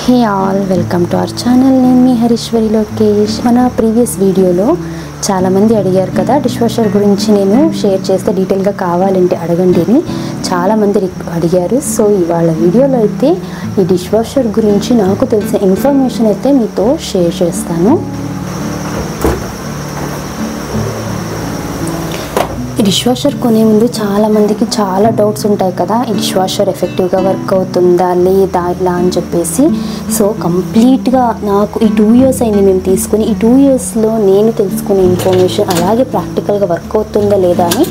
Hey all, welcome to our channel. నేను మీ హరీశ్వరి లోకేష్. మన previous వీడియోలో చాలామంది అడిగారు కదా డిష్ వాషర్ గురించి నేను షేర్ చేస్తే డీటెయిల్గా కావాలంటే అడగండి అని చాలామంది అడిగారు. సో ఇవాళ వీడియోలో అయితే ఈ డిష్ వాషర్ గురించి నాకు తెలిసిన ఇన్ఫర్మేషన్ అయితే మీతో షేర్ చేస్తాను. ఈ డిష్ వాషర్ కొనే ముందు చాలామందికి చాలా డౌట్స్ ఉంటాయి కదా, ఈ డిష్ వాషర్ ఎఫెక్టివ్గా వర్క్ అవుతుందా లేదా ఇలా అని చెప్పేసి. సో కంప్లీట్గా నాకు ఈ 2 years అయింది మేము తీసుకుని. ఈ 2 yearsలో నేను తెలుసుకునే ఇన్ఫర్మేషన్ అలాగే ప్రాక్టికల్గా వర్క్ అవుతుందా లేదా అని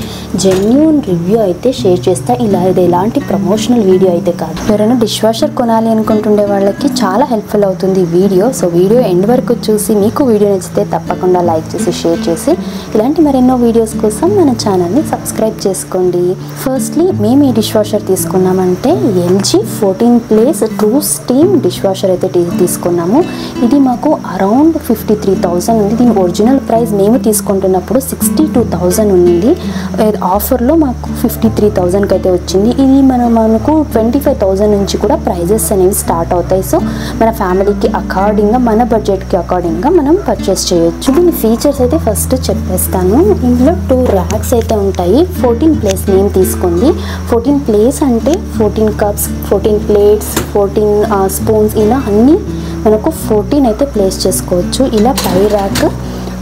జెన్యూన్ రివ్యూ అయితే షేర్ చేస్తా. ఇది ఎలాంటి ప్రమోషనల్ వీడియో అయితే కాదు. ఎవరైనా డిష్ వాషర్ కొనాలి అనుకుంటుండే వాళ్ళకి చాలా హెల్ప్ఫుల్ అవుతుంది ఈ వీడియో. సో వీడియో ఎండ్ వరకు చూసి మీకు వీడియో నచ్చితే తప్పకుండా లైక్ చేసి షేర్ చేసి ఇలాంటి మరెన్నో వీడియోస్ కోసం మన ఛానల్ని సబ్స్క్రైబ్ చేసుకోండి. ఫస్ట్లీ మేము ఈ డిష్ వాషర్ తీసుకున్నామంటే LG 14 place true steam dish washer అయితే తీసుకున్నాము. ఇది మాకు అరౌండ్ 53,000 ఉంది. దీని ఒరిజినల్ ప్రైస్ మేము తీసుకుంటున్నప్పుడు 62,000 ఉంది. ఆఫర్లో మాకు 53,000కి అయితే వచ్చింది. ఇది మనకు 25,000 నుంచి కూడా ప్రైజెస్ అనేవి స్టార్ట్ అవుతాయి. సో మన ఫ్యామిలీకి అకార్డింగ్గా, మన బడ్జెట్కి అకార్డింగ్గా మనం పర్చేస్ చేయొచ్చు. దీని ఫీచర్స్ అయితే ఫస్ట్ చెప్పేస్తాను. ఇందులో 2 ర్యాక్స్ అయితే ఉంటాయి. 14 place మేము తీసుకుంది. 14 place అంటే 14 cups, 14 plates, 14 స్పూన్స్, ఇలా అన్నీ మనకు 14 అయితే ప్లేస్ చేసుకోవచ్చు. ఇలా పై ర్యాక్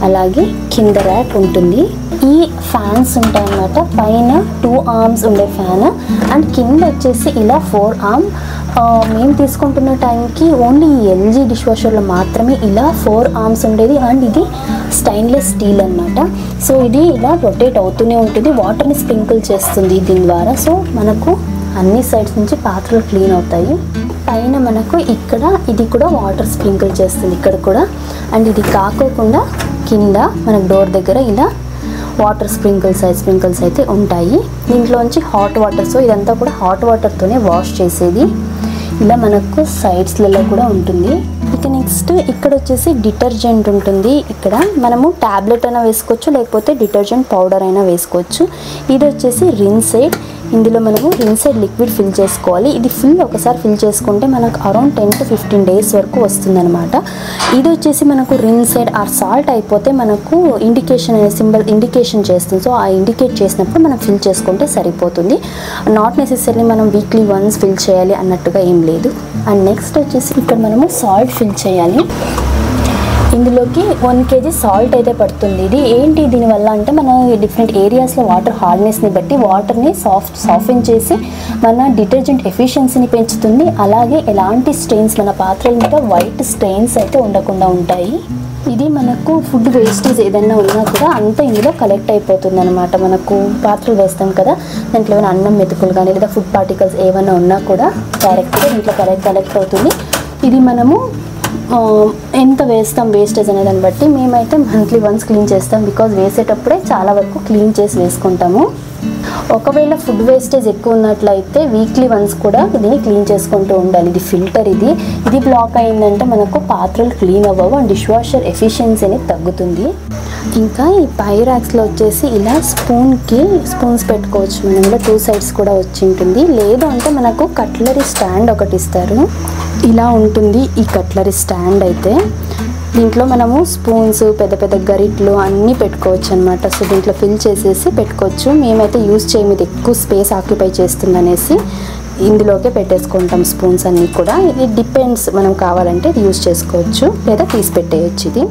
అలాగే కింద ర్యాక్ ఉంటుంది. ఈ ఫ్యాన్స్ ఉంటాయన్నమాట. పైన 2 arms ఉండే ఫ్యాన్ అండ్ కింద వచ్చేసి ఇలా 4 arm. మేము తీసుకుంటున్న టైంకి ఓన్లీ LG డిష్ వాషర్లో మాత్రమే ఇలా 4 arms ఉండేది. అండ్ ఇది స్టెయిన్లెస్ స్టీల్ అన్నమాట. సో ఇది ఇలా రొటేట్ అవుతూనే ఉంటుంది. వాటర్ని స్ప్రింకిల్ చేస్తుంది దీని ద్వారా. సో మనకు అన్ని సైడ్స్ నుంచి పాత్రలు క్లీన్ అవుతాయి. పైన మనకు ఇక్కడ ఇది కూడా వాటర్ స్ప్రింకిల్ చేస్తుంది ఇక్కడ కూడా. అండ్ ఇది కాకోకుండా కింద మనకు డోర్ దగ్గర ఇలా వాటర్ స్ప్రింకిల్స్ అయితే ఉంటాయి. దీంట్లోంచి హాట్ వాటర్. సో ఇదంతా కూడా హాట్ వాటర్తోనే వాష్ చేసేది. ఇలా మనకు సైడ్స్లలో కూడా ఉంటుంది. ఇక నెక్స్ట్ ఇక్కడ వచ్చేసి డిటర్జెంట్ ఉంటుంది. ఇక్కడ మనము ట్యాబ్లెట్ అయినా వేసుకోవచ్చు, లేకపోతే డిటర్జెంట్ పౌడర్ అయినా వేసుకోవచ్చు. ఇది వచ్చేసి రిన్సైడ్. ఇందులో మనము రిన్సైడ్ లిక్విడ్ ఫిల్ చేసుకోవాలి. ఇది ఒకసారి ఫిల్ చేసుకుంటే మనకు అరౌండ్ 10 to 15 days వరకు వస్తుందన్నమాట. ఇది వచ్చేసి మనకు రిన్సైడ్ ఆర్ సాల్ట్ అయిపోతే మనకు ఇండికేషన్ అనే సింబల్ ఇండికేషన్ చేస్తుంది. సో ఆ ఇండికేట్ చేసినప్పుడు మనం ఫిల్ చేసుకుంటే సరిపోతుంది. నాట్ నెసెసరీ మనం వీక్లీ వన్స్ ఫిల్ చేయాలి అన్నట్టుగా ఏం లేదు. అండ్ నెక్స్ట్ వచ్చేసి ఇక్కడ మనము సాల్ట్ ఫిల్ చేయాలి. ఇందులోకి 1 kg సాల్ట్ అయితే పడుతుంది. ఇది ఏంటి దీనివల్ల అంటే మన డిఫరెంట్ ఏరియాస్లో వాటర్ హార్డ్నెస్ని బట్టి వాటర్ని సాఫ్టెన్ చేసి మన డిటర్జెంట్ ఎఫిషియన్సీని పెంచుతుంది. అలాగే ఎలాంటి స్టెయిన్స్, మన పాత్రల మీద వైట్ స్టెయిన్స్ అయితే ఉండకుండా ఉంటాయి. ఇది మనకు ఫుడ్ వేస్టేజ్ ఏదైనా ఉన్నా కూడా అంతా ఇందులో కలెక్ట్ అయిపోతుంది అనమాట. మనకు పాత్రలు వేస్తాం కదా, దాంట్లో ఏమైనా అన్నం మెతుకులు కానీ లేదా ఫుడ్ పార్టికల్స్ ఏమైనా ఉన్నా కూడా డైరెక్ట్గా దీంట్లో కలెక్ట్ అవుతుంది. ఇది మనము ఎంత వేస్తాం వేస్టేజ్ అనే దాన్ని బట్టి మేమైతే మంత్లీ వన్స్ క్లీన్ చేస్తాం. బికాజ్ వేసేటప్పుడే చాలా వరకు క్లీన్ చేసి వేసుకుంటాము. ఒకవేళ ఫుడ్ వేస్టేజ్ ఎక్కువ ఉన్నట్లయితే వీక్లీ వన్స్ కూడా దీన్ని క్లీన్ చేసుకుంటూ ఉండాలి. ఇది ఫిల్టర్. ఇది బ్లాక్ అయిందంటే మనకు పాత్రలు క్లీన్ అవ్వవు అండ్ డిష్ వాషర్ ఎఫిషియన్సీ అనేది తగ్గుతుంది. ఇంకా ఈ పై ర్యాక్స్లో వచ్చేసి ఇలా స్పూన్స్ పెట్టుకోవచ్చు. మనం ఇలా 2 sides కూడా వచ్చి ఉంటుంది. లేదు అంటే మనకు కట్లరీ స్టాండ్ ఒకటి ఇస్తారు. ఇలా ఉంటుంది ఈ కట్లరీ స్టాండ్ అయితే. దీంట్లో మనము స్పూన్స్, పెద్ద గరిట్లు అన్నీ పెట్టుకోవచ్చు అనమాట. సో దీంట్లో ఫిల్ చేసేసి పెట్టుకోవచ్చు. మేమైతే యూజ్ చేయము, ఇది ఎక్కువ స్పేస్ ఆక్యుపై చేస్తుందనేసి ఇందులోకే పెట్టేసుకుంటాం స్పూన్స్ అన్నీ కూడా. ఇది డిపెండ్స్, మనం కావాలంటే ఇది యూజ్ చేసుకోవచ్చు లేదా తీసి పెట్టేయచ్చు ఇది.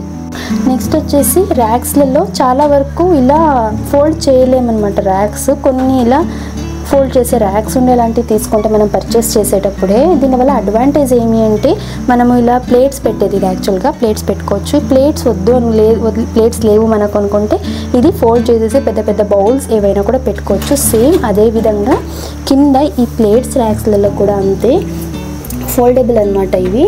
నెక్స్ట్ వచ్చేసి ర్యాక్స్లలో చాలా వరకు ఇలా ఫోల్డ్ చేయలేమన్నమాట. ర్యాక్స్ కొన్ని ఇలా ఫోల్డ్ చేసే ర్యాక్స్ ఉండేలాంటివి తీసుకుంటే మనం పర్చేస్ చేసేటప్పుడే. దీనివల్ల అడ్వాంటేజ్ ఏమి అంటే మనము ఇలా ప్లేట్స్ పెట్టేది, ఇది యాక్చువల్గా ప్లేట్స్ పెట్టుకోవచ్చు. ప్లేట్స్ ప్లేట్స్ లేవు మనకు అనుకుంటే ఇది ఫోల్డ్ చేసేసి పెద్ద బౌల్స్ ఏవైనా కూడా పెట్టుకోవచ్చు. సేమ్ అదేవిధంగా కింద ఈ ప్లేట్స్ ర్యాక్స్లలో కూడా అంతే ఫోల్డబుల్ అనమాట. ఇవి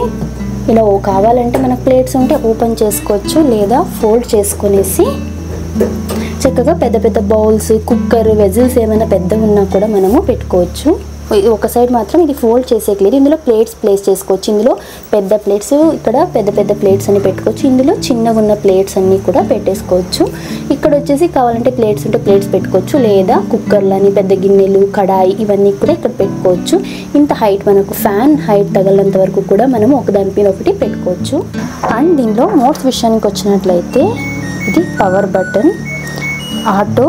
ఇలా కావాలంటే మనకు ప్లేట్స్ ఉంటే ఓపెన్ చేసుకోవచ్చు, లేదా ఫోల్డ్ చేసుకునేసి చక్కగా పెద్ద బౌల్స్, కుక్కర్, వెజిల్స్ ఏమైనా పెద్దవి ఉన్నా కూడా మనము పెట్టుకోవచ్చు. ఒక సైడ్ మాత్రం ఇది ఫోల్డ్ చేసేయలేదు. ఇందులో ప్లేట్స్ ప్లేస్ చేసుకోవచ్చు. ఇందులో పెద్ద ప్లేట్స్, ఇక్కడ పెద్ద పెద్ద ప్లేట్స్ అన్ని పెట్టుకోవచ్చు. ఇందులో చిన్నగా ఉన్న ప్లేట్స్ అన్నీ కూడా పెట్టేసుకోవచ్చు. ఇక్కడ వచ్చేసి కావాలంటే ప్లేట్స్ ఉంటే ప్లేట్స్ పెట్టుకోవచ్చు, లేదా కుక్కర్లని, పెద్ద గిన్నెలు, కడాయి ఇవన్నీ కూడా ఇక్కడ పెట్టుకోవచ్చు. ఇంత హైట్ మనకు ఫ్యాన్ హైట్ తగలంత వరకు కూడా మనము ఒకదాని మీద ఒకటి పెట్టుకోవచ్చు. అండ్ దీనిలో మోడ్స్ విషయానికి వచ్చినట్లయితే ఇది పవర్ బటన్, ఆటో.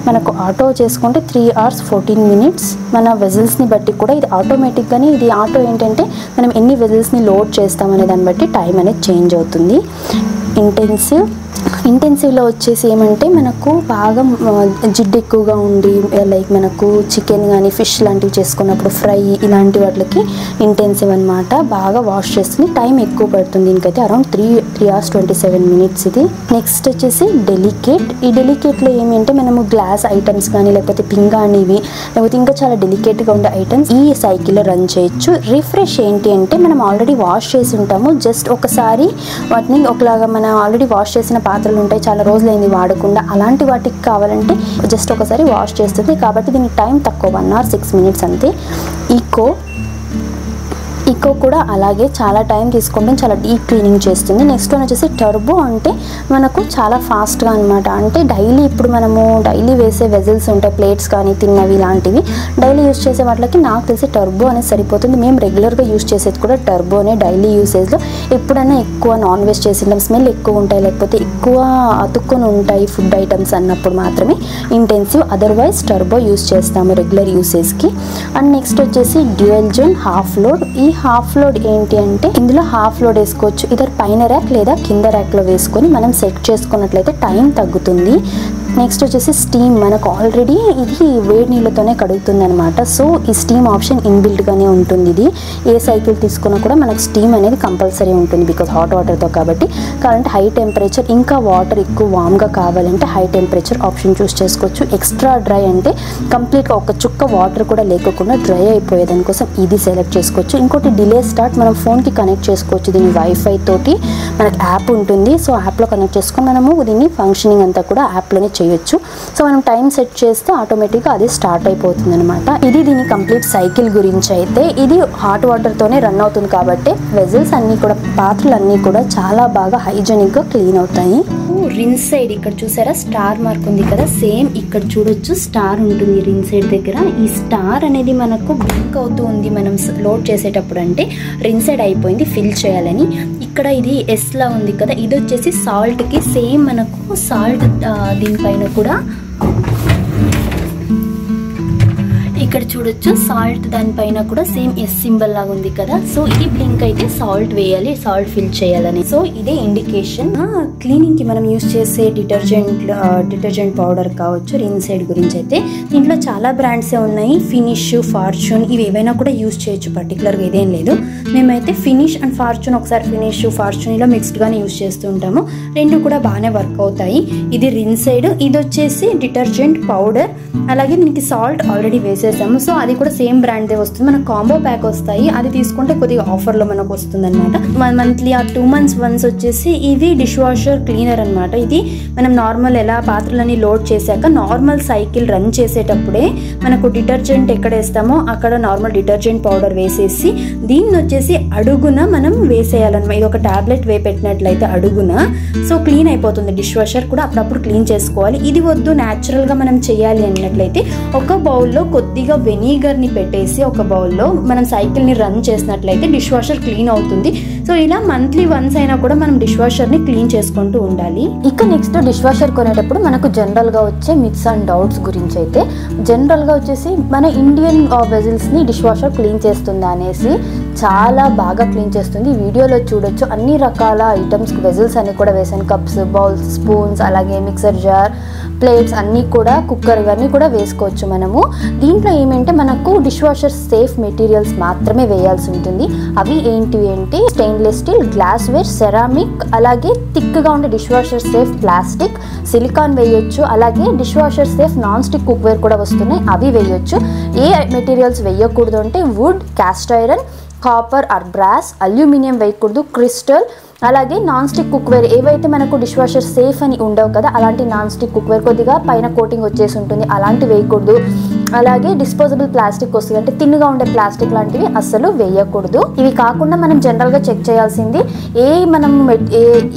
మనకు ఆటో చేసుకుంటే 3 hours 14 minutes. మన వెజిల్స్ని బట్టి కూడా ఇది ఆటోమేటిక్గానే, ఇది ఆటో ఏంటంటే మనం ఎన్ని వెజిల్స్ని లోడ్ చేస్తామనే దాన్ని బట్టి టైం అనేది చేంజ్ అవుతుంది. ఇంటెన్సివ్లో వచ్చేసి ఏమంటే మనకు బాగా జిడ్డు ఎక్కువగా ఉండి, లైక్ మనకు చికెన్ కానీ ఫిష్ లాంటివి చేసుకున్నప్పుడు ఫ్రై ఇలాంటి వాటికి ఇంటెన్సివ్ అనమాట. బాగా వాష్ చేస్తుంది, టైం ఎక్కువ పడుతుంది. దీనికైతే అరౌండ్ 3 hours 27 minutes ఇది. నెక్స్ట్ వచ్చేసి డెలికేట్. ఈ డెలికేట్లో ఏమంటే మనము గ్లాస్ ఐటమ్స్ కానీ లేకపోతే పింగాణివి లేకపోతే ఇంకా చాలా డెలికేట్గా ఉండే ఐటమ్స్ ఈ సైకిల్లో రన్ చేయొచ్చు. రిఫ్రెష్ ఏంటి అంటే మనం ఆల్రెడీ వాష్ చేసి ఉంటాము, జస్ట్ ఒకసారి వాటిని ఒకలాగా మనం ఆల్రెడీ వాష్ చేసిన పాత్రలు ఉంటాయి, చాలా రోజులైంది వాడకుండా, అలాంటి వాటికి కావాలంటే జస్ట్ ఒకసారి వాష్ చేస్తుంది. కాబట్టి దీనికి టైం తక్కువ, 1 hour 6 minutes అంతే. ఈకో కూడా అలాగే చాలా టైం తీసుకుంటుంది, చాలా డీప్ క్లీనింగ్ చేస్తుంది. నెక్స్ట్ వన్ వచ్చేసి టర్బో. అంటే మనకు చాలా ఫాస్ట్గా అనమాట. అంటే డైలీ ఇప్పుడు మనము డైలీ వేసే వెజిల్స్ ఉంటాయి, ప్లేట్స్ కానీ తిన్నవి ఇలాంటివి డైలీ యూస్ చేసే వాటికి నాకు తెలిసి టర్బో అనేది సరిపోతుంది. మేము రెగ్యులర్గా యూస్ చేసేది కూడా టర్బోనే డైలీ యూసేజ్లో. ఎప్పుడైనా ఎక్కువ నాన్ వెజ్ చేసిన స్మెల్ ఎక్కువ ఉంటాయి, లేకపోతే ఎక్కువ అతుక్కొని ఉంటాయి ఫుడ్ ఐటమ్స్ అన్నప్పుడు మాత్రమే ఇంటెన్సివ్, అదర్వైజ్ టర్బో యూస్ చేస్తాము రెగ్యులర్ యూసేజ్కి. అండ్ నెక్స్ట్ వచ్చేసి డ్యూయల్ జోన్ హాఫ్ లోడ్. ఈ హాఫ్ లోడ్ ఏంటి అంటే ఇందులో హాఫ్ లోడ్ వేసుకోవచ్చు, ఇదర్ పైన ర్యాక్ లేదా కింద ర్యాక్లో వేసుకొని మనం సెట్ చేసుకున్నట్లయితే టైం తగ్గుతుంది. నెక్స్ట్ వచ్చేసి స్టీమ్. మనకు ఆల్రెడీ ఇది వేడి నీళ్ళతోనే కడుగుతుంది అనమాట. సో ఈ స్టీమ్ ఆప్షన్ ఇన్బిల్ట్గానే ఉంటుంది. ఇది ఏ సైకిల్ తీసుకున్నా కూడా మనకు స్టీమ్ అనేది కంపల్సరీ ఉంటుంది, బికాజ్ హాట్ వాటర్తో కాబట్టి. కావాలంటే హై టెంపరేచర్, ఇంకా వాటర్ ఎక్కువ వామ్గా కావాలంటే హై టెంపరేచర్ ఆప్షన్ చూస్ చేసుకోవచ్చు. ఎక్స్ట్రా డ్రై అంటే కంప్లీట్గా ఒక చుక్క వాటర్ కూడా లేకుండా డ్రై అయిపోయేదానికోసం ఇది సెలెక్ట్ చేసుకోవచ్చు. ఇంకోటి డిలే స్టార్ట్. మనం ఫోన్కి కనెక్ట్ చేసుకోవచ్చు దీన్ని, వైఫై తోటి మనకు యాప్ ఉంటుంది. సో యాప్లో కనెక్ట్ చేసుకొని మనము దీన్ని ఫంక్షనింగ్ అంతా కూడా యాప్లోనే చేయొచ్చు. సో మనం టైం సెట్ చేస్తే ఆటోమేటిక్గా అది స్టార్ట్ అయిపోతుంది అనమాట. ఇది దీని కంప్లీట్ సైకిల్ గురించి. అయితే ఇది హాట్ వాటర్తోనే రన్ అవుతుంది కాబట్టి వెజిల్స్ అన్నీ కూడా, పాత్రలు అన్నీ కూడా చాలా బాగా హైజెనిక్గా క్లీన్ అవుతాయి. రిన్ సైడ్ ఇక్కడ చూసారా స్టార్ మార్క్ ఉంది కదా, సేమ్ ఇక్కడ చూడొచ్చు స్టార్ ఉంటుంది రిన్ సైడ్ దగ్గర. ఈ స్టార్ అనేది మనకు బ్లింక్ అవుతూ ఉంది మనం లోడ్ చేసేటప్పుడు, అంటే రిన్ సైడ్ అయిపోయింది ఫిల్ చేయాలని. ఇక్కడ ఇది ఎస్ లా ఉంది కదా, ఇది వచ్చేసి సాల్ట్కి సేమ్ మనకు సాల్ట్ దీనిపైన కూడా ఇక్కడ చూడొచ్చు సాల్ట్ దానిపైన కూడా సేమ్ ఎస్ సింబల్ లాగా ఉంది కదా. సో ఇది బ్లింక్ అయితే సాల్ట్ వేయాలి, సాల్ట్ ఫిల్ చేయాలని. సో ఇదే ఇండికేషన్. క్లీనింగ్ కి మనం యూస్ చేసే డిటర్జెంట్ పౌడర్ కావచ్చు రిన్ సైడ్ గురించి అయితే దీంట్లో చాలా బ్రాండ్సే ఉన్నాయి. ఫినిష్, ఫార్చ్యూన్ ఇవి ఏవైనా కూడా యూస్ చేయొచ్చు, పర్టికులర్గా ఇదేం లేదు. మేమైతే ఫినిష్ అండ్ ఫార్చ్యూన్, ఒకసారి ఫినిష్ ఫార్చ్యూన్ ఇలా మిక్స్డ్గానే యూస్ చేస్తూ ఉంటాము. రెండు కూడా బాగానే వర్క్ అవుతాయి. ఇది రిన్ సైడ్, ఇది వచ్చేసి డిటర్జెంట్ పౌడర్. అలాగే దీనికి సాల్ట్ ఆల్రెడీ వేసేసాము. సో అది కూడా సేమ్ బ్రాండ్దే వస్తుంది. మనకు కాంబో ప్యాక్ వస్తాయి, అది తీసుకుంటే కొద్దిగా ఆఫర్లో మనకు వస్తుంది అనమాట. మంత్లీ ఆ 2 months వన్స్ వచ్చేసి ఇది డిష్ వాషర్ క్లీనర్ అనమాట. ఇది మనం నార్మల్ ఎలా పాత్రలని లోడ్ చేశాక నార్మల్ సైకిల్ రన్ చేసేటప్పుడే మనకు డిటర్జెంట్ ఎక్కడ వేస్తామో అక్కడ నార్మల్ డిటర్జెంట్ పౌడర్ వేసేసి దీన్ని వచ్చేసి అడుగున మనం వేసేయాలన్నమాట. ఇది ఒక టాబ్లెట్ పెట్టినట్లయితే అడుగున, సో క్లీన్ అయిపోతుంది. డిష్ వాషర్ కూడా అప్పుడప్పుడు క్లీన్ చేసుకోవాలి. ఇది వద్దు న్యాచురల్గా మనం చేయాలి అన్నట్లయితే ఒక బౌల్లో కొద్దిగా వెనిగర్ని పెట్టేసి ఒక బౌల్లో మనం సైకిల్ని రన్ చేసినట్లయితే డిష్ వాషర్ క్లీన్ అవుతుంది. సో ఇలా మంత్లీ వన్స్ అయినా కూడా మనం డిష్ వాషర్ని క్లీన్ చేసుకుంటూ ఉండాలి. ఇక నెక్స్ట్ డిష్ వాషర్ కొనేటప్పుడు మనకు జనరల్గా వచ్చే మిత్స్ అండ్ డౌట్స్ గురించి అయితే, జనరల్గా వచ్చేసి మన ఇండియన్ వెజిల్స్ని డిష్ వాషర్ క్లీన్ చేస్తుందా అనేసి చాలా బాగా క్లీన్ చేస్తుంది. వీడియోలో చూడొచ్చు అన్ని రకాల ఐటమ్స్ వెజిల్స్ అన్ని కూడా వేసాను. కప్స్, బౌల్స్, స్పూన్స్, అలాగే మిక్సర్ జార్, ప్లేట్స్ అన్నీ కూడా, కుక్కర్ ఇవన్నీ కూడా వేసుకోవచ్చు మనము. దీంట్లో ఏమంటే మనకు డిష్ వాషర్ సేఫ్ మెటీరియల్స్ మాత్రమే వేయాల్సి ఉంటుంది. అవి ఏంటివి అంటే stainless steel, glassware, ceramic, అలాగే థిక్గా ఉండే dishwasher safe plastic, silicone వేయొచ్చు. అలాగే dishwasher safe non stick cookware కూడా వస్తున్నాయి, అవి వేయొచ్చు. ఏ మెటీరియల్స్ వేయకూడదు అంటే wood, cast iron, copper or brass, aluminium వేయకూడదు, క్రిస్టల్, అలాగే నాన్ స్టిక్ కుక్వేర్ ఏవైతే మనకు డిష్ వాషర్ సేఫ్ అని ఉండవు కదా అలాంటి నాన్ స్టిక్ కుక్వేర్ కొద్దిగా పైన కోటింగ్ వచ్చేసి ఉంటుంది, అలాంటివి వేయకూడదు. అలాగే డిస్పోజబుల్ ప్లాస్టిక్ వస్తుంది, అంటే తిన్నుగా ఉండే ప్లాస్టిక్ లాంటివి అస్సలు వేయకూడదు. ఇవి కాకుండా మనం జనరల్గా చెక్ చేయాల్సింది మనం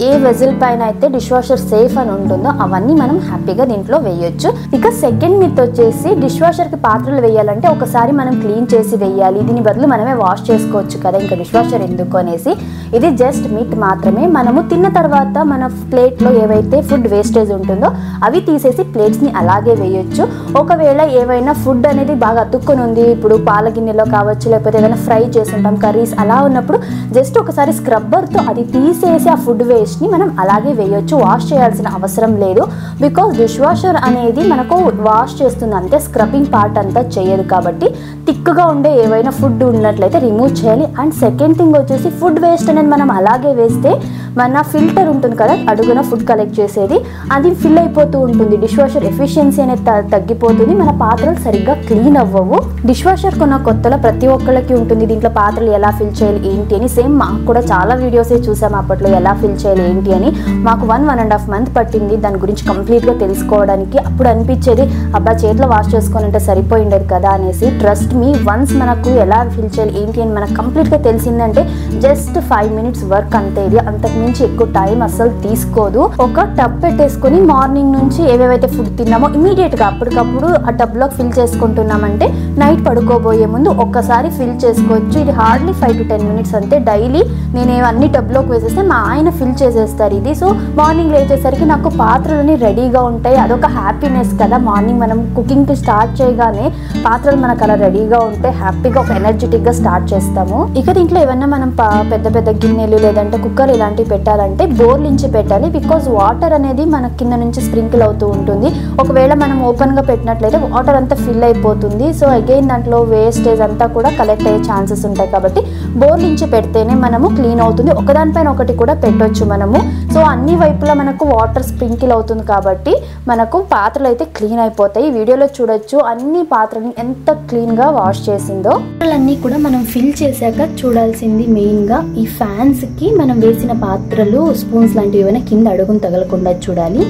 ఏ వెజిల్ పైన అయితే డిష్ వాషర్ సేఫ్ అని ఉంటుందో అవన్నీ మనం హ్యాపీగా దీంట్లో వేయొచ్చు. ఇక సెకండ్ మిత్ వచ్చేసి డిష్ వాషర్కి పాత్రలు వేయాలంటే ఒకసారి మనం క్లీన్ చేసి వేయాలి, దీని బదులు మనమే వాష్ చేసుకోవచ్చు కదా, ఇంకా డిష్ వాషర్ ఎందుకు అనేసి. ఇది జస్ట్ మిత్ మాత్రమే. మనము తిన్న తర్వాత మన ప్లేట్లో ఏవైతే ఫుడ్ వేస్టేజ్ ఉంటుందో అవి తీసేసి ప్లేట్స్ని అలాగే వేయొచ్చు. ఒకవేళ ఏవైనా ఫుడ్ అనేది బాగా అతుక్కొని ఉంది, ఇప్పుడు పాల గిన్నెలో కావచ్చు, లేకపోతే ఏదైనా ఫ్రై చేసి ఉంటాం కర్రీస్, అలా ఉన్నప్పుడు జస్ట్ ఒకసారి స్క్రబ్బర్తో అది తీసేసి ఆ ఫుడ్ వేస్ట్ని మనం అలాగే వేయొచ్చు, వాష్ చేయాల్సిన అవసరం లేదు. బికాజ్ డిష్ వాషర్ అనేది మనకు వాష్ చేస్తుంది అంతే, స్క్రబ్బింగ్ పార్ట్ అంతా చేయదు. కాబట్టి థిక్గా ఉండే ఏవైనా ఫుడ్ ఉన్నట్లయితే రిమూవ్ చేయాలి. అండ్ సెకండ్ థింగ్ వచ్చేసి ఫుడ్ వేస్ట్ అనేది మనం అలాగే వేస్తే మన ఫిల్టర్ ఉంటుంది కదా అడుగున ఫుడ్ కలెక్ట్ చేసేది, అది ఫిల్ అయిపోతూ ఉంటుంది, డిష్ వాషర్ ఎఫిషియన్సీ అనేది తగ్గిపోతుంది, మన పాత్రలు సరిగ్గా క్లీన్ అవ్వవు. డిష్ వాషర్ కొన్న కొత్తలో ప్రతి ఒక్కళ్ళకి ఉంటుంది దీంట్లో పాత్రలు ఎలా ఫిల్ చేయాలి ఏంటి అని. సేమ్ మాకు కూడా చాలా వీడియోసే చూసాము అప్పట్లో ఎలా ఫిల్ చేయాలి ఏంటి అని. మాకు 1.5 months పట్టింది దాని గురించి కంప్లీట్గా తెలుసుకోవడానికి. అప్పుడు అనిపించేది అబ్బా చేతిలో వాష్ చేసుకోవాలంటే సరిపోయిండేది కదా అనేసి. ట్రస్ట్ మీ, వన్స్ మనకు ఎలా ఫిల్ చేయాలి ఏంటి అని మనకు కంప్లీట్గా తెలిసిందంటే జస్ట్ 5 minutes వర్క్ అంతే. ఇది అంతకు మించి ఎక్కువ టైం అస్సలు తీసుకోదు. ఒక టబ్ పెట్టేసుకొని మార్నింగ్ నుంచి ఏవేవైతే ఫుడ్ తిన్నామో ఇమీడియట్గా అప్పటికప్పుడు ఆ టబ్లోకి ఫిల్ చేసుకుంటున్నామంటే నైట్ పడుకోబోయే ముందు ఒక్కసారి ఫిల్ చేసుకోవచ్చు. ఇది హార్డ్లీ 5 to 10 minutes అంతే. డైలీ నేను అన్ని టబ్లోకి వేసేస్తే మా ఆయన ఫిల్ చేసేస్తారు ఇది. సో మార్నింగ్ లేచేసరికి నాకు పాత్రలని రెడీగా ఉంటాయి, అదొక హ్యాపీనెస్ కదా. మార్నింగ్ మనం కుకింగ్కి స్టార్ట్ చేయగానే పాత్రలు మనకు అలా రెడీగా ఉంటే హ్యాపీగా ఒక ఎనర్జెటిక్గా స్టార్ట్ చేస్తాము. ఇక దీంట్లో ఏమన్నా మనం పెద్ద పెద్ద గిన్నెలు లేదంటే కుక్కర్ ఇలాంటివి పెట్టాలంటే బోర్లించి పెట్టాలి. బికాజ్ వాటర్ అనేది మన కింద నుంచి స్ప్రింకిల్ అవుతూ ఉంటుంది. ఒకవేళ మనం ఓపెన్గా పెట్టినట్లయితే వాటర్ అంతా ఫిల్ అయిపోతుంది. సో అగైన్ దాంట్లో వేస్టేజ్ అంతా కూడా కలెక్ట్ అయ్యే ఛాన్సెస్ ఉంటాయి. కాబట్టి బోర్లించి పెడితేనే మనము క్లీన్ అవుతుంది. ఒకదానిపైన ఒకటి కూడా పెట్టొచ్చు మనము. సో అన్ని వైపులా మనకు వాటర్ స్ప్రింకిల్ అవుతుంది కాబట్టి మనకు పాత్రలు అయితే క్లీన్ అయిపోతాయి. వీడియోలో చూడొచ్చు అన్ని పాత్రలు ఎంత క్లీన్గా వాష్ చేసిందో. పాత్రలన్నీ కూడా మనం ఫిల్ చేశాక చూడాల్సింది మెయిన్గా ఈ ఫ్యాన్స్కి మనం వేసిన పాత్రలు స్పూన్స్ లాంటివి ఏమైనా కింద అడుగును తగలకుండా చూడాలి.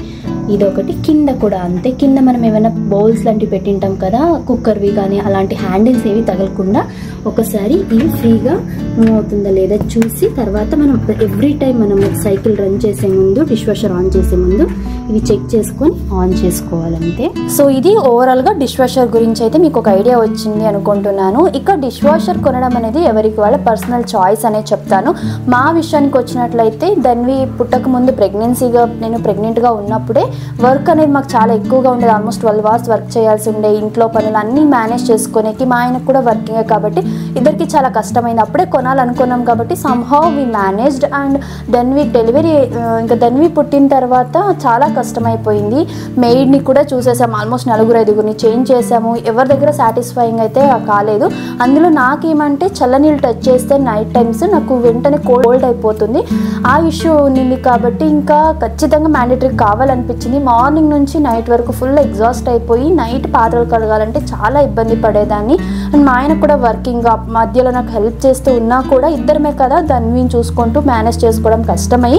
ఇదొకటి. కింద కూడా అంతే, కింద మనం ఏమైనా బౌల్స్ లాంటివి పెట్టింటాం కదా కుక్కర్వి కానీ అలాంటి హ్యాండిల్స్ ఏవి తగలకుండా ఒకసారి ఇవి ఫ్రీగా మూవ్ అవుతుందా లేదా చూసి తర్వాత మనం ఎవ్రీ టైం మనం సైకిల్ రన్ చేసే ముందు డిష్ వాషర్ ఆన్ చేసే ముందు ఇవి చెక్ చేసుకొని ఆన్ చేసుకోవాలంతే. సో ఇది ఓవరాల్గా డిష్ వాషర్ గురించి అయితే మీకు ఒక ఐడియా వచ్చింది అనుకుంటున్నాను. ఇక డిష్ వాషర్ కొనడం అనేది ఎవరికి వాళ్ళ పర్సనల్ చాయిస్ అనే చెప్తాను. మా విషయానికి వచ్చినట్లయితే దాన్ని పుట్టక ముందు నేను ప్రెగ్నెంట్గా ఉన్నప్పుడే వర్క్ అనేది మాకు చాలా ఎక్కువగా ఉండేది. ఆల్మోస్ట్ 12 hours వర్క్ చేయాల్సి ఉండే, ఇంట్లో పనులు అన్నీ మేనేజ్ చేసుకోనేకి. మా ఆయనకు కూడా వర్కింగే కాబట్టి ఇద్దరికి చాలా కష్టమైంది. అప్పుడే కొనాలనుకున్నాం కాబట్టి somehow we managed. And Dhanvi delivery ఇంకా ధన్వి పుట్టిన తర్వాత చాలా కష్టమైపోయింది. మెయిడ్ని కూడా చూసేసాము, ఆల్మోస్ట్ 4-5 చేంజ్ చేసాము. ఎవరి దగ్గర సాటిస్ఫైయింగ్ అయితే కాలేదు. అందులో నాకేమంటే చల్లనీళ్ళు టచ్ చేస్తే నైట్ టైమ్స్ నాకు వెంటనే కోల్డ్ అయిపోతుంది. ఆ ఇష్యూ ఉంది కాబట్టి ఇంకా ఖచ్చితంగా మ్యాండేటరీ కావాలనిపించింది. మార్నింగ్ నుంచి నైట్ వరకు ఫుల్ ఎగ్జాస్ట్ అయిపోయి నైట్ పాత్రలు కడగాలంటే చాలా ఇబ్బంది పడేదాన్ని. అండ్ మా ఆయన కూడా వర్కింగ్, మధ్యలో నాకు హెల్ప్ చేస్తూ ఉన్నా కూడా ఇద్దరమే కదా దాన్ని చూసుకుంటూ మేనేజ్ చేసుకోవడం కష్టమై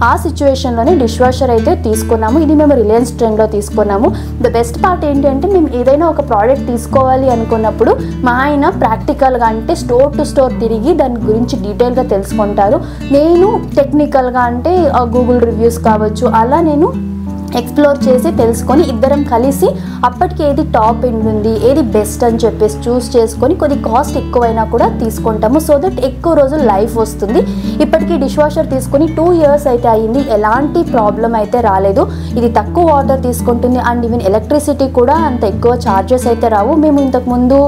ఆ సిచ్యువేషన్లోనే డిష్ వాషర్ అయితే తీసుకున్నాము. ఇది మేము రిలయన్స్ ట్రెండ్లో తీసుకున్నాము. ద బెస్ట్ పార్ట్ ఏంటి అంటే మేము ఏదైనా ఒక ప్రోడక్ట్ తీసుకోవాలి అనుకున్నప్పుడు మా ఆయన ప్రాక్టికల్గా అంటే స్టోర్ టు స్టోర్ తిరిగి దాని గురించి డీటెయిల్గా తెలుసుకుంటారు. నేను టెక్నికల్గా అంటే గూగుల్ రివ్యూస్ కావచ్చు అలా నేను ఎక్స్ప్లోర్ చేసి తెలుసుకొని ఇద్దరం కలిసి అప్పటికి ఏది టాప్ ఎండ్ ఉంది ఏది బెస్ట్ అని చెప్పేసి చూస్ చేసుకొని కొద్ది కాస్ట్ ఎక్కువైనా కూడా తీసుకుంటాము. సో దట్ ఎక్కువ రోజులు లైఫ్ వస్తుంది. ఇప్పటికీ డిష్ వాషర్ తీసుకొని 2 years అయితే అయ్యింది, ఎలాంటి ప్రాబ్లం అయితే రాలేదు. ఇది తక్కువ వాటర్ తీసుకుంటుంది అండ్ ఈవెన్ ఎలక్ట్రిసిటీ కూడా అంత ఎక్కువ ఛార్జెస్ అయితే రావు. మేము ఇంతకుముందు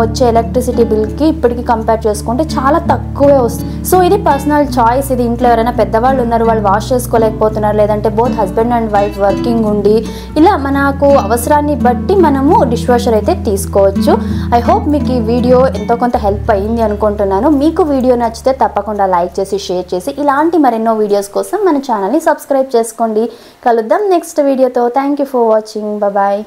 వచ్చే ఎలక్ట్రిసిటీ బిల్కి ఇప్పటికి కంపేర్ చేసుకుంటే చాలా తక్కువే వస్తుంది. సో ఇది పర్సనల్ చాయిస్. ఇది ఇంట్లో ఎవరైనా పెద్దవాళ్ళు ఉన్నారు, వాళ్ళు వాష్ చేసుకోలేకపోతున్నారు, లేదంటే both husband and wife working ఉండి ఇలా మనకు అవసరాన్ని బట్టి మనము డిష్ వాషర్ అయితే తీసుకోవచ్చు. ఐ హోప్ మీకు ఈ వీడియో ఎంతో కొంత హెల్ప్ అయ్యింది అనుకుంటున్నాను. మీకు వీడియో నచ్చితే తప్పకుండా లైక్ చేసి షేర్ చేసి ఇలాంటి మరెన్నో వీడియోస్ కోసం మన ఛానల్ని సబ్స్క్రైబ్ చేసుకోండి. కలుద్దాం నెక్స్ట్ వీడియోతో. Thank you for watching. Bye.